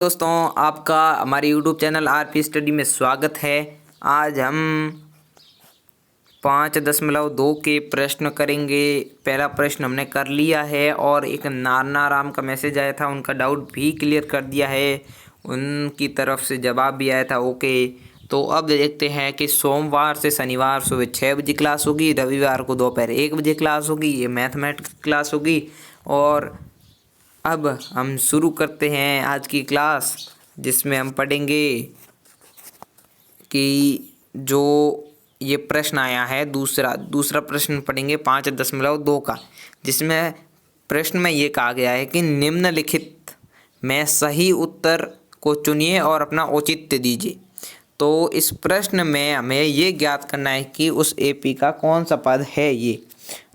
दोस्तों, आपका हमारे YouTube चैनल आरपी स्टडी में स्वागत है। आज हम 5.2 के प्रश्न करेंगे। पहला प्रश्न हमने कर लिया है और एक नारना राम का मैसेज आया था, उनका डाउट भी क्लियर कर दिया है, उनकी तरफ से जवाब भी आया था ओके। तो अब देखते हैं कि सोमवार से शनिवार सुबह 6 बजे क्लास होगी, रविवार को दोपहर 1 बजे क्लास होगी, ये मैथमेटिक्स क्लास होगी। और अब हम शुरू करते हैं आज की क्लास, जिसमें हम पढ़ेंगे कि जो ये प्रश्न आया है दूसरा प्रश्न पढ़ेंगे 5.2 का, जिसमें प्रश्न में ये कहा गया है कि निम्नलिखित में सही उत्तर को चुनिए और अपना औचित्य दीजिए। तो इस प्रश्न में हमें ये ज्ञात करना है कि उस एपी का कौन सा पद है ये।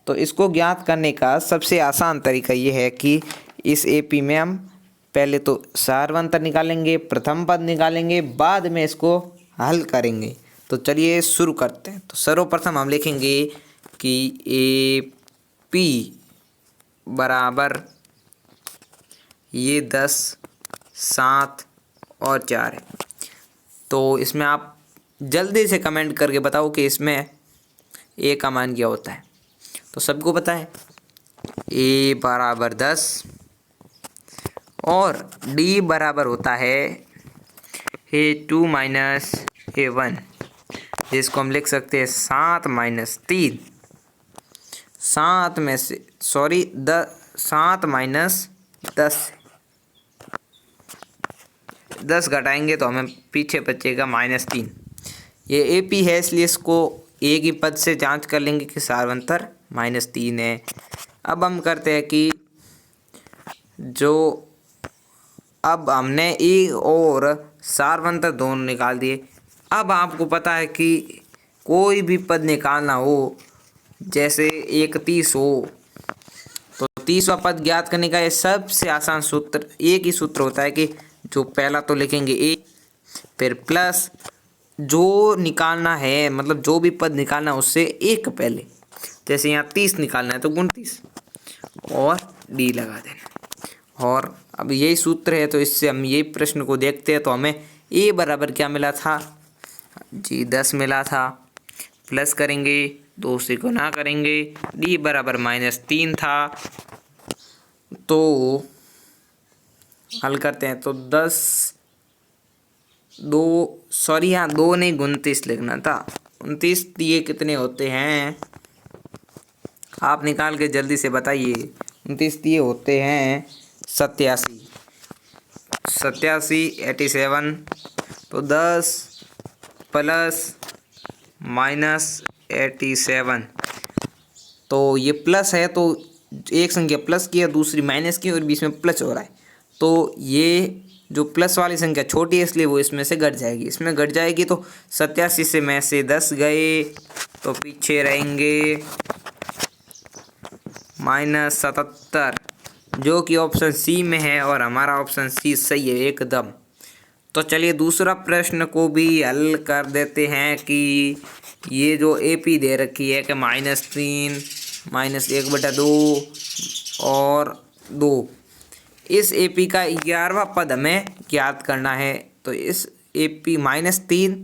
तो इसको ज्ञात करने का सबसे आसान तरीका ये है कि इस एपी में हम पहले तो सारवंतर निकालेंगे, प्रथम पद निकालेंगे, बाद में इसको हल करेंगे। तो चलिए शुरू करते हैं। तो सर्वप्रथम हम लिखेंगे कि एपी बराबर ये 10, 7 और 4 है। तो इसमें आप जल्दी से कमेंट करके बताओ कि इसमें ए का मान क्या होता है। तो सबको पता है ए बराबर 10 और डी बराबर होता है A2 माइनस A1, जिसको हम लिख सकते हैं 7 माइनस 3। 7 माइनस 10 घटाएंगे तो हमें पीछे बचेगा -3। ये एपी है, इसलिए इसको एक ही पद से जांच कर लेंगे कि सारवंतर -3 है। अब हम करते हैं कि अब हमने ए और सारवंतर दोनों निकाल दिए। अब आपको पता है कि कोई भी पद निकालना हो, जैसे 31 हो, तो 30वां पद ज्ञात करने का ये सबसे आसान सूत्र, एक ही सूत्र होता है कि जो पहला तो लिखेंगे ए, फिर प्लस जो निकालना है, मतलब जो भी पद निकालना है उससे एक पहले, जैसे यहाँ 30 निकालना है तो 29 और डी लगा देना। और अब यही सूत्र है, तो इससे हम यही प्रश्न को देखते हैं। तो हमें ए बराबर क्या मिला था जी, 10 मिला था। प्लस करेंगे, 2 से गुना करेंगे, डी बराबर -3 था। तो हल करते हैं। तो 2 नहीं 29 लिखना था। 29 दिए कितने होते हैं, आप निकाल के जल्दी से बताइए। 29 दिए होते हैं 87, 87। तो 10 प्लस -87। तो ये प्लस है, तो एक संख्या प्लस की है, दूसरी माइनस की, और बीच में प्लस हो रहा है। तो ये जो प्लस वाली संख्या छोटी है, इसलिए वो इसमें से घट जाएगी। इसमें घट जाएगी तो 87 से में से 10 गए, तो पीछे रहेंगे -77, जो कि ऑप्शन सी में है, और हमारा ऑप्शन सी सही है एकदम। तो चलिए दूसरा प्रश्न को भी हल कर देते हैं कि ये जो एपी दे रखी है कि -3 -1/2 और 2, इस एपी का 11वां पद हमें ज्ञात करना है। तो इस एपी -3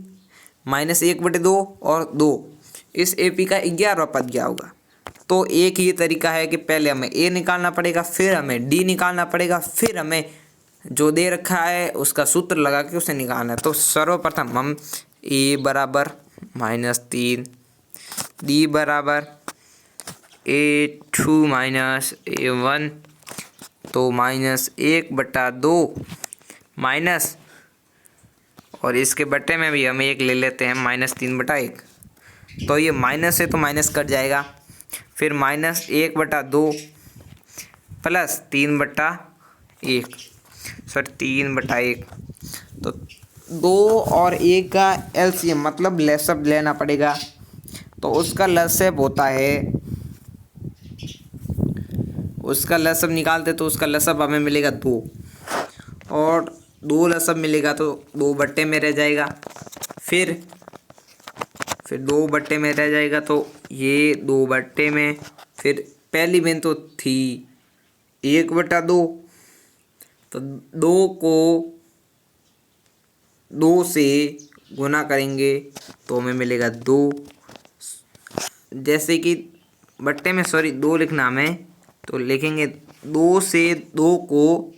-1/2 और 2, इस एपी का 11वां पद क्या होगा। तो एक ही तरीका है कि पहले हमें ए निकालना पड़ेगा, फिर हमें डी निकालना पड़ेगा, फिर हमें जो दे रखा है उसका सूत्र लगा के उसे निकालना है। तो सर्वप्रथम हम ए बराबर -3, डी बराबर A2 माइनस A1, तो -1/2 माइनस, और इसके बट्टे में भी हम एक ले लेते हैं -3/1। तो ये माइनस है तो माइनस कट जाएगा, फिर -1/2 प्लस 3/1, 3/1। तो 2 और 1 का एलसीएम मतलब लसअप लेना पड़ेगा। तो उसका लसअप होता है, उसका लसअप निकालते तो उसका लसअप हमें मिलेगा 2, और 2 लसअप मिलेगा तो 2 बट्टे में रह जाएगा, फिर 2 बट्टे में रह जाएगा, तो ये 2 बट्टे में, फिर पहली बेन तो थी 1/2, तो 2 को 2 से गुना करेंगे तो हमें मिलेगा 2। जैसे कि बट्टे में 2 लिखना हमें, तो लिखेंगे 2 से 2 को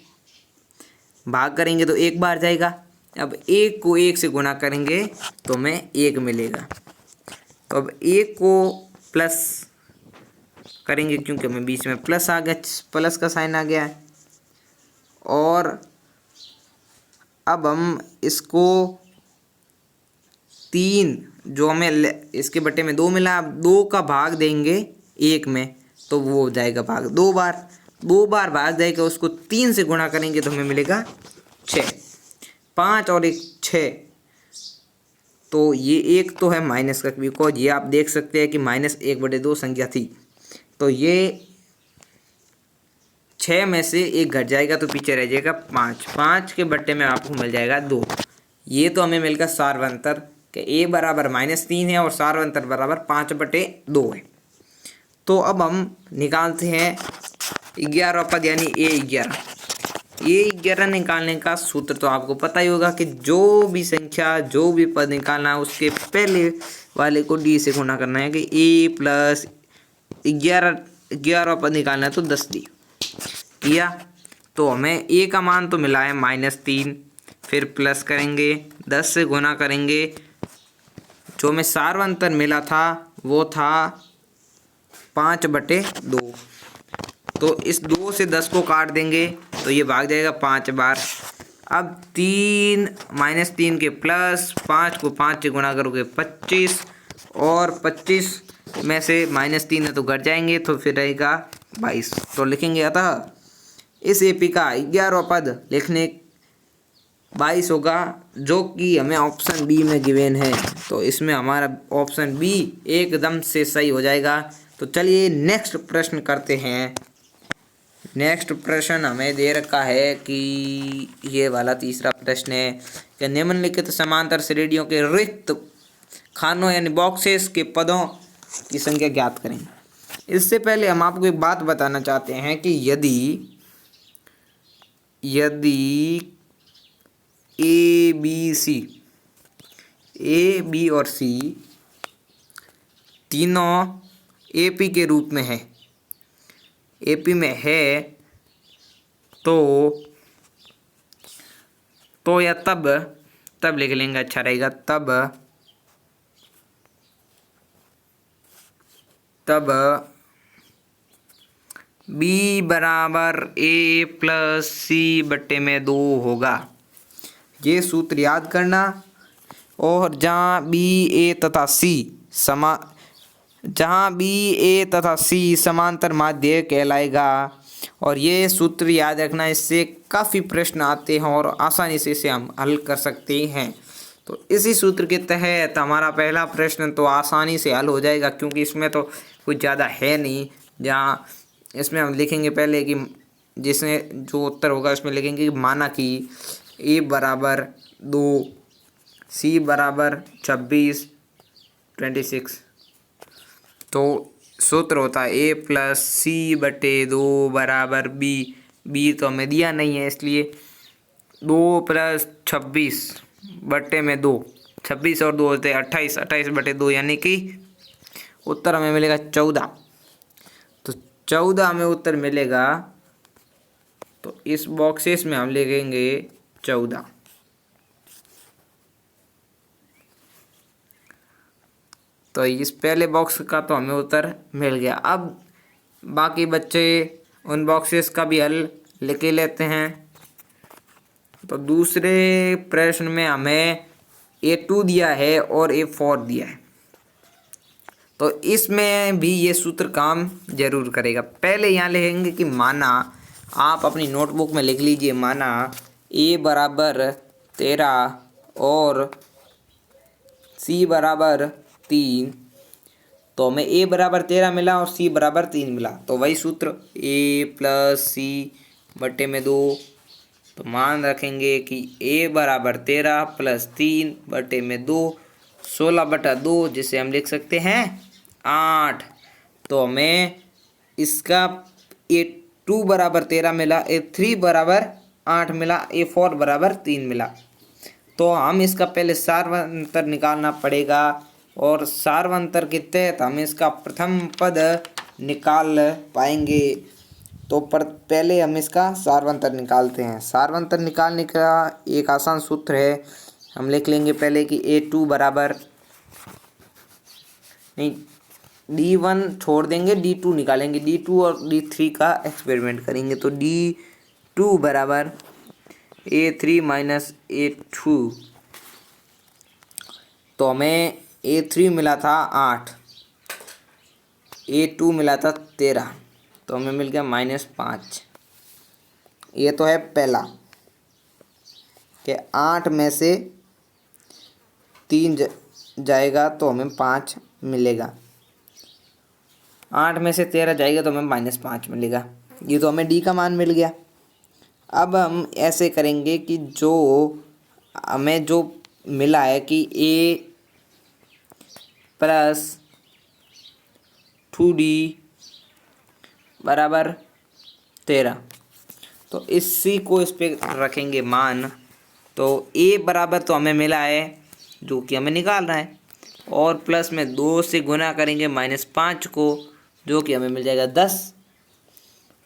भाग करेंगे तो 1 बार जाएगा। अब 1 को 1 से गुना करेंगे तो हमें 1 मिलेगा। तो अब 1 को प्लस करेंगे क्योंकि हमें बीच में प्लस आ गया, प्लस का साइन आ गया है। और अब हम इसको 3 जो हमें इसके बट्टे में 2 मिला, अब 2 का भाग देंगे 1 में तो वो हो जाएगा भाग 2 बार भाग जाएगा। उसको 3 से गुणा करेंगे तो हमें मिलेगा 6। 5 और 1 6। तो ये एक तो है माइनस का, बिकॉज ये आप देख सकते हैं कि -1/2 संख्या थी। तो ये 6 में से 1 घट जाएगा तो पीछे रह जाएगा 5। 5 के बट्टे में आपको मिल जाएगा 2। ये तो हमें मिल गया सार्वंतर कि a बराबर -3 है और सार्वंतर बराबर 5/2 है। तो अब हम निकालते हैं 11वां पद यानी a11 निकालने का सूत्र तो आपको पता ही होगा कि जो भी संख्या जो भी पद निकालना है उसके पहले वाले को d से गुणा करना है कि a प्लस 11वां पद निकालना है तो 10d किया। तो हमें a का मान तो मिला है -3, फिर प्लस करेंगे 10 से गुना करेंगे। जो हमें सार्वंतर मिला था वो था 5/2। तो इस 2 से 10 को काट देंगे तो ये भाग जाएगा 5 बार। अब 3 -3 के प्लस 5 को 5 से गुणा करोगे 25, और 25 में से -3 है तो घट जाएंगे तो फिर रहेगा 22। तो लिखेंगे अतः इस एपी का 11वां पद लिखने 22 होगा, जो कि हमें ऑप्शन बी में गिवन है। तो इसमें हमारा ऑप्शन बी एकदम से सही हो जाएगा। तो चलिए नेक्स्ट प्रश्न करते हैं। नेक्स्ट प्रश्न हमें दे रखा है कि ये वाला तीसरा प्रश्न है कि निम्नलिखित समांतर श्रेणियों के रिक्त खानों यानी बॉक्सेस के पदों की संख्या ज्ञात करें। इससे पहले हम आपको एक बात बताना चाहते हैं कि यदि ए बी और सी तीनों एपी के रूप में है, एपी में है तो या तब लिख लेंगे, अच्छा रहेगा। तब बी बराबर a प्लस c/2 होगा। ये सूत्र याद करना। और जहाँ बी ए तथा सी समांतर माध्य कहलाएगा। और ये सूत्र याद रखना, इससे काफ़ी प्रश्न आते हैं और आसानी से इसे हम हल कर सकते हैं। तो इसी सूत्र के तहत हमारा पहला प्रश्न तो आसानी से हल हो जाएगा, क्योंकि इसमें तो कुछ ज़्यादा है नहीं। जहाँ इसमें हम लिखेंगे पहले कि जिसमें जो उत्तर होगा उसमें लिखेंगे कि माना कि a बराबर 2, c बराबर 26 तो सूत्र होता है a प्लस c/2 बराबर b तो हमें दिया नहीं है, इसलिए 2 + 26/2, 26 और 2 होते हैं 28, 28/2 यानी कि उत्तर हमें मिलेगा 14। तो 14 हमें उत्तर मिलेगा। तो इस बॉक्सेस में हम लिखेंगे 14। तो इस पहले बॉक्स का तो हमें उत्तर मिल गया। अब बाकी बच्चे उन बॉक्सेस का भी हल लिख लेते हैं। तो दूसरे प्रश्न में हमें A2 दिया है और A4 दिया है, तो इसमें भी ये सूत्र काम जरूर करेगा। पहले यहाँ लिखेंगे कि माना, आप अपनी नोटबुक में लिख लीजिए, माना a बराबर 13 और c बराबर 3, तो हमें a बराबर 13 मिला और c बराबर 3 मिला। तो वही सूत्र a प्लस c/2। तो मान रखेंगे कि a बराबर 13 प्लस 3/2 16/2, जिसे हम लिख सकते हैं 8। तो हमें इसका A2 बराबर 13 मिला, A3 बराबर 8 मिला, A4 बराबर 3 मिला। तो हम इसका पहले सार्वंतर निकालना पड़ेगा और सार्वंतर के तहत हम इसका प्रथम पद निकाल पाएंगे। तो पहले हम इसका सार्वंतर निकालते हैं। सार्वंतर निकालने का एक आसान सूत्र है। हम लिख लेंगे पहले कि A2 बराबर नहीं, D1 छोड़ देंगे, D2 निकालेंगे, D2 और D3 का एक्सपेरिमेंट करेंगे। तो D2 बराबर A3 माइनस A2। तो हमें A3 मिला था 8, A2 मिला था 13, तो हमें मिल गया -5। ये तो है पहला कि 8 में से 3 जाएगा तो हमें 5 मिलेगा, 8 में से 13 जाएगा तो हमें -5 मिलेगा। ये तो हमें डी का मान मिल गया। अब हम ऐसे करेंगे कि जो हमें जो मिला है कि A प्लस 2D बराबर 13, तो इसी को इस पे रखेंगे मान। तो A बराबर तो हमें मिला है जो कि हमें निकालना है, और प्लस में 2 से गुना करेंगे -5 को, जो कि हमें मिल जाएगा 10,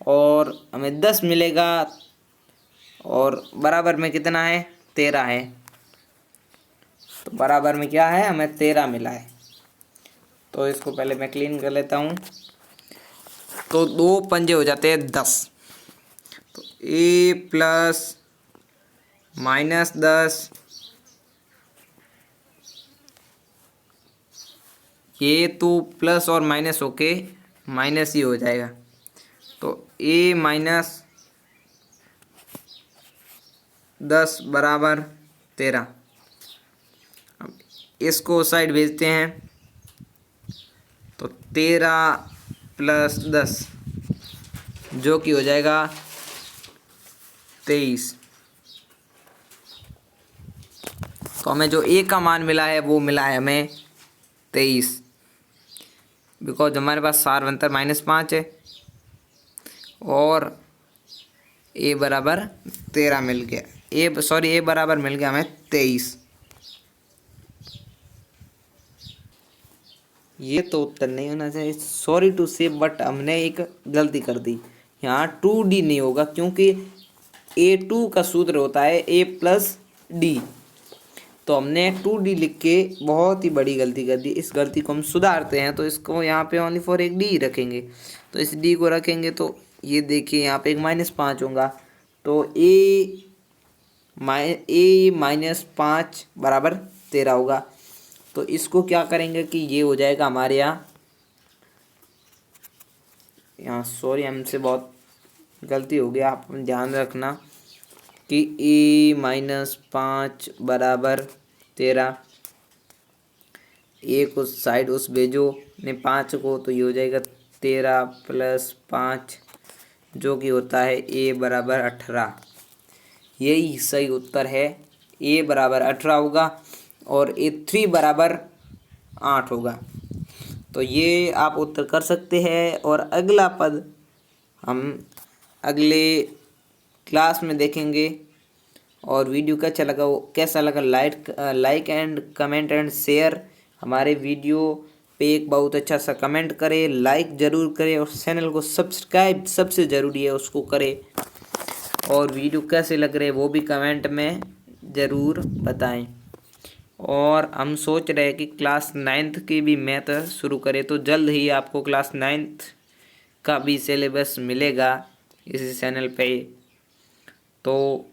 और हमें 10 मिलेगा, और बराबर में कितना है 13 है। तो बराबर में क्या है, हमें 13 मिला है। तो इसको पहले मैं क्लीन कर लेता हूँ। तो 2 पंजे हो जाते हैं 10। तो A प्लस -10, ये तो प्लस और माइनस होके माइनस ही हो जाएगा। तो A माइनस 10 बराबर 13। अब इसको साइड भेजते हैं। तो 13 प्लस 10 जो कि हो जाएगा 23। तो हमें जो A का मान मिला है वो मिला है हमें 23, बिकॉज हमारे पास सार्वंतर -5 है, और A बराबर 13 मिल गया। A बराबर मिल गया हमें 23। ये तो उत्तर नहीं होना चाहिए, सॉरी टू से, बट हमने एक गलती कर दी। यहाँ 2D नहीं होगा क्योंकि A2 का सूत्र होता है A प्लस D। तो हमने 2D लिख के बहुत ही बड़ी गलती कर दी। इस गलती को हम सुधारते हैं, तो इसको यहाँ पे ओनली फॉर एक D रखेंगे। तो इस D को रखेंगे तो ये देखिए यहाँ पे एक -5 होगा। तो A -5 बराबर 13 होगा। तो इसको क्या करेंगे कि ये हो जाएगा हमारे यहाँ सॉरी, हमसे बहुत गलती हो गया, आप ध्यान रखना कि A -5 बराबर 13। A को साइड उस भेजो ने 5 को, तो ये हो जाएगा 13 प्लस 5 जो कि होता है A बराबर 18। यही सही उत्तर है, A बराबर 18 होगा और A3 बराबर 8 होगा। तो ये आप उत्तर कर सकते हैं। और अगला पद हम अगले क्लास में देखेंगे। और वीडियो कैसा लगा like and comment and share. हमारे वीडियो पे एक बहुत अच्छा सा कमेंट करें, लाइक ज़रूर करें, और चैनल को सब्सक्राइब सबसे ज़रूरी है उसको करें। और वीडियो कैसे लग रहे वो भी कमेंट में ज़रूर बताएं। और हम सोच रहे हैं कि क्लास 9th की भी मैथ शुरू करें, तो जल्द ही आपको क्लास 9th का भी सिलेबस मिलेगा इस चैनल पे। तो